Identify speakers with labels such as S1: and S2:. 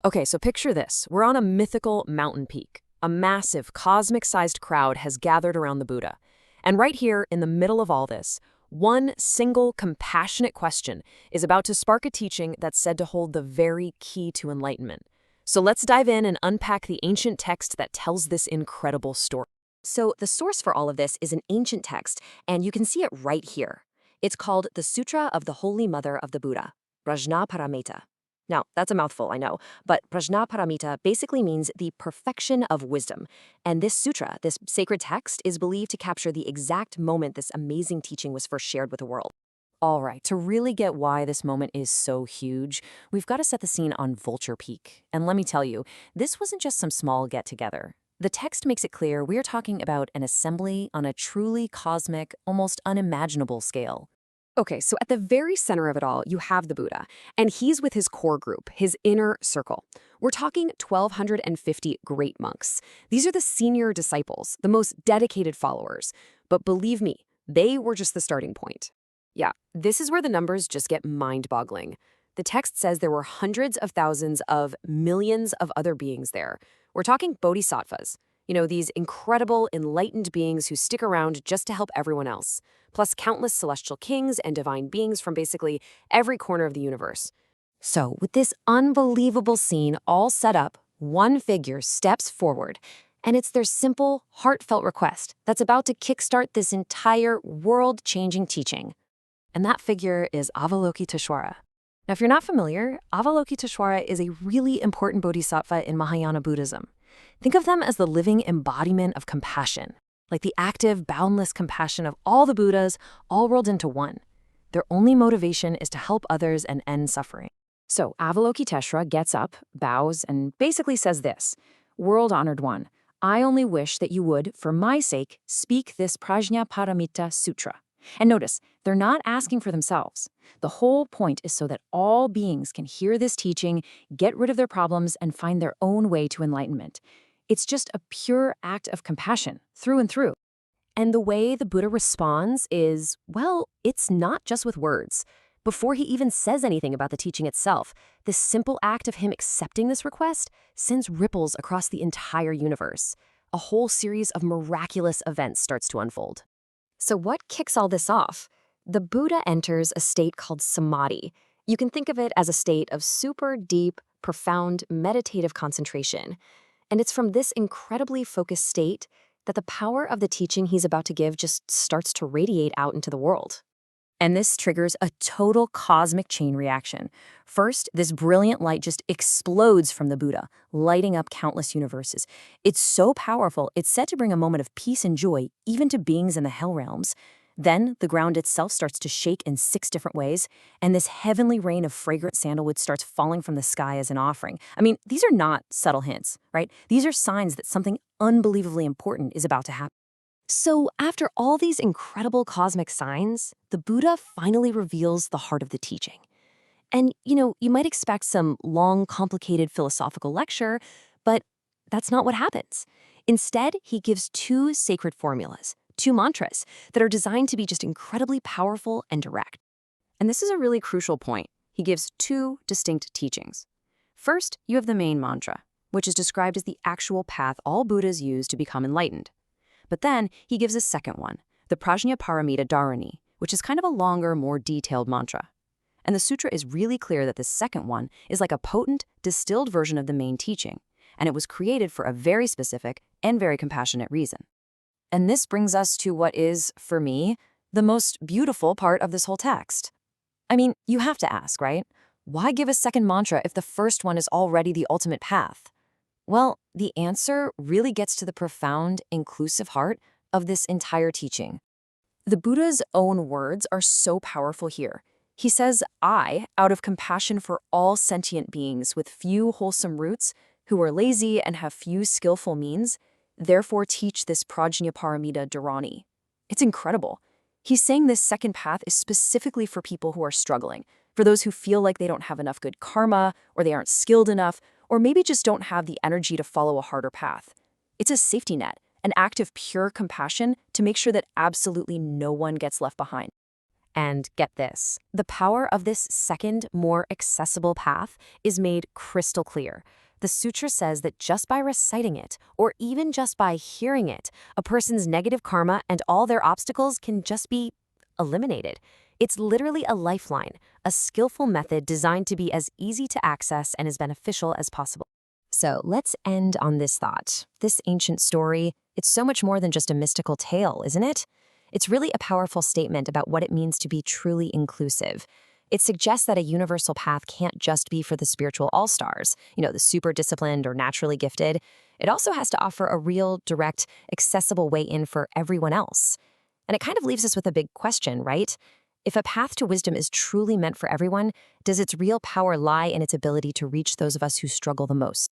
S1: Okay, so picture this. We're on a mythical mountain peak. A massive, cosmic-sized crowd has gathered around the Buddha. And right here, in the middle of all this, one single compassionate question is about to spark a teaching that's said to hold the very key to enlightenment. So let's dive in and unpack the ancient text that tells this incredible story.
S2: So the source for all of this is an ancient text, and you can see it right here. It's called the Sutra of the Holy Mother of the Buddha, Prajñāpāramitā. Now, that's a mouthful, I know, but Prajñāpāramitā basically means the perfection of wisdom. And this sutra, this sacred text, is believed to capture the exact moment this amazing teaching was first shared with the world.
S1: All right, to really get why this moment is so huge, we've got to set the scene on Vulture Peak. And let me tell you, this wasn't just some small get-together. The text makes it clear we're talking about an assembly on a truly cosmic, almost unimaginable scale.
S3: Okay, so at the very center of it all, you have the Buddha, and he's with his core group, his inner circle. We're talking 1,250 great monks. These are the senior disciples, the most dedicated followers. But believe me, they were just the starting point. Yeah, this is where the numbers just get mind-boggling. The text says there were hundreds of thousands of millions of other beings there. We're talking bodhisattvas. You know, these incredible, enlightened beings who stick around just to help everyone else, plus countless celestial kings and divine beings from basically every corner of the universe.
S2: So, with this unbelievable scene all set up, one figure steps forward, and it's their simple, heartfelt request that's about to kickstart this entire world-changing teaching.
S1: And that figure is Avalokiteśvara. Now, if you're not familiar, Avalokiteśvara is a really important bodhisattva in Mahayana Buddhism. Think of them as the living embodiment of compassion, like the active, boundless compassion of all the Buddhas, all rolled into one. Their only motivation is to help others and end suffering.
S3: So Avalokiteśvara gets up, bows, and basically says this: World-honored one, I only wish that you would, for my sake, speak this Prajñāpāramitā Sutra. And notice, they're not asking for themselves. The whole point is so that all beings can hear this teaching, get rid of their problems, and find their own way to enlightenment. It's just a pure act of compassion, through and through.
S1: And the way the Buddha responds is, well, it's not just with words. Before he even says anything about the teaching itself, this simple act of him accepting this request sends ripples across the entire universe. A whole series of miraculous events starts to unfold.
S2: So what kicks all this off? The Buddha enters a state called samādhi. You can think of it as a state of super deep, profound, meditative concentration. And it's from this incredibly focused state that the power of the teaching he's about to give just starts to radiate out into the world.
S1: And this triggers a total cosmic chain reaction. First, this brilliant light just explodes from the Buddha, lighting up countless universes. It's so powerful, it's said to bring a moment of peace and joy, even to beings in the hell realms. Then, the ground itself starts to shake in 6 different ways, and this heavenly rain of fragrant sandalwood starts falling from the sky as an offering. I mean, these are not subtle hints, right? These are signs that something unbelievably important is about to happen.
S2: So, after all these incredible cosmic signs, the Buddha finally reveals the heart of the teaching. And, you might expect some long, complicated philosophical lecture, but that's not what happens. Instead, he gives 2 sacred formulas, 2 mantras that are designed to be just incredibly powerful and direct.
S3: And this is a really crucial point. He gives 2 distinct teachings. First, you have the main mantra, which is described as the actual path all Buddhas use to become enlightened. But then he gives a second one, the Prajñāpāramitā dhāraṇī, which is kind of a longer, more detailed mantra. And the sutra is really clear that this second one is like a potent, distilled version of the main teaching, and it was created for a very specific and very compassionate reason. And this brings us to what is, for me, the most beautiful part of this whole text. I mean, you have to ask, right? Why give a second mantra if the first one is already the ultimate path? Well, the answer really gets to the profound, inclusive heart of this entire teaching. The Buddha's own words are so powerful here. He says, I, out of compassion for all sentient beings with few wholesome roots, who are lazy and have few skillful means, therefore teach this Prajñāpāramitā dhāraṇī. It's incredible. He's saying this second path is specifically for people who are struggling, for those who feel like they don't have enough good karma, or they aren't skilled enough, or maybe just don't have the energy to follow a harder path. It's a safety net, an act of pure compassion to make sure that absolutely no one gets left behind.
S2: And get this, the power of this second, more accessible path is made crystal clear. The sutra says that just by reciting it, or even just by hearing it, a person's negative karma and all their obstacles can just be eliminated. It's literally a lifeline, a skillful method designed to be as easy to access and as beneficial as possible.
S1: So let's end on this thought. This ancient story, it's so much more than just a mystical tale, isn't it? It's really a powerful statement about what it means to be truly inclusive. It suggests that a universal path can't just be for the spiritual all-stars, the super disciplined or naturally gifted. It also has to offer a real, direct, accessible way in for everyone else. And it kind of leaves us with a big question, right? If a path to wisdom is truly meant for everyone, does its real power lie in its ability to reach those of us who struggle the most?